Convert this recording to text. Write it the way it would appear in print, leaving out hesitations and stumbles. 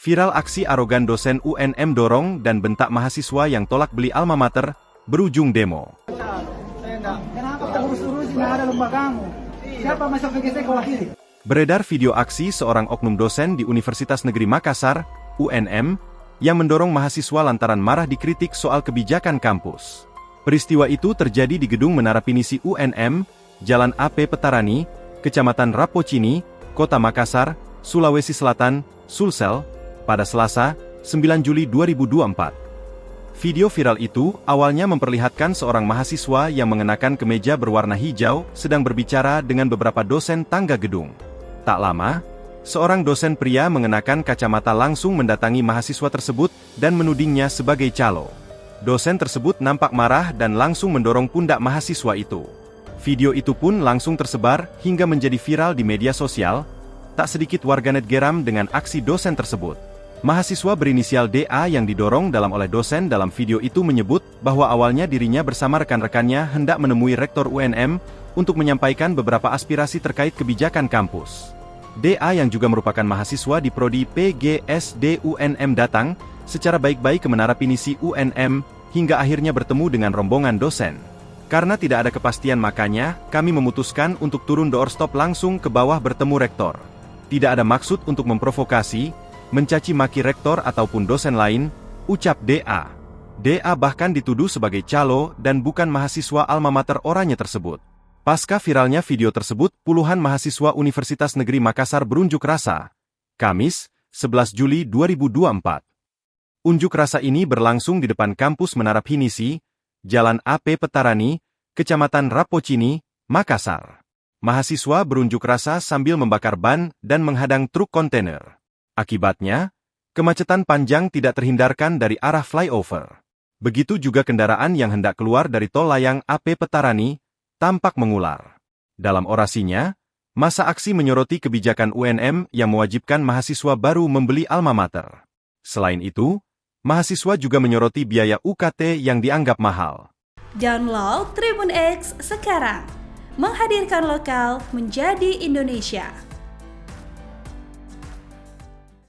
Viral aksi arogan dosen UNM dorong dan bentak mahasiswa yang tolak beli alma mater, berujung demo. Kenapa kita urus-urus nggak ada lembagamu? Siapa masuk ke saya wakili? Beredar video aksi seorang oknum dosen di Universitas Negeri Makassar, UNM, yang mendorong mahasiswa lantaran marah dikritik soal kebijakan kampus. Peristiwa itu terjadi di gedung Menara Pinisi UNM, Jalan AP Petarani, Kecamatan Rapocini, Kota Makassar, Sulawesi Selatan, Sulsel, pada Selasa, 9 Juli 2024. Video viral itu awalnya memperlihatkan seorang mahasiswa yang mengenakan kemeja berwarna hijau sedang berbicara dengan beberapa dosen tangga gedung. Tak lama, seorang dosen pria mengenakan kacamata langsung mendatangi mahasiswa tersebut dan menudingnya sebagai calo. Dosen tersebut nampak marah dan langsung mendorong pundak mahasiswa itu. Video itu pun langsung tersebar hingga menjadi viral di media sosial. Tak sedikit warganet geram dengan aksi dosen tersebut. Mahasiswa berinisial DA yang didorong oleh dosen dalam video itu menyebut bahwa awalnya dirinya bersama rekan-rekannya hendak menemui rektor UNM untuk menyampaikan beberapa aspirasi terkait kebijakan kampus. DA yang juga merupakan mahasiswa di Prodi PGSD UNM datang secara baik-baik ke Menara Pinisi UNM hingga akhirnya bertemu dengan rombongan dosen. Karena tidak ada kepastian makanya, kami memutuskan untuk turun doorstop langsung ke bawah bertemu rektor. Tidak ada maksud untuk memprovokasi, mencaci maki rektor ataupun dosen lain, ucap DA. DA bahkan dituduh sebagai calo dan bukan mahasiswa alma mater oranye tersebut. Pasca viralnya video tersebut, puluhan mahasiswa Universitas Negeri Makassar berunjuk rasa. Kamis, 11 Juli 2024. Unjuk rasa ini berlangsung di depan kampus Menara Pinisi, Jalan AP Petarani, Kecamatan Rapocini, Makassar. Mahasiswa berunjuk rasa sambil membakar ban dan menghadang truk kontainer. Akibatnya, kemacetan panjang tidak terhindarkan dari arah flyover. Begitu juga kendaraan yang hendak keluar dari tol layang AP Petarani, tampak mengular. Dalam orasinya, massa aksi menyoroti kebijakan UNM yang mewajibkan mahasiswa baru membeli alma mater. Selain itu, mahasiswa juga menyoroti biaya UKT yang dianggap mahal. Download Tribun X sekarang, menghadirkan lokal menjadi Indonesia.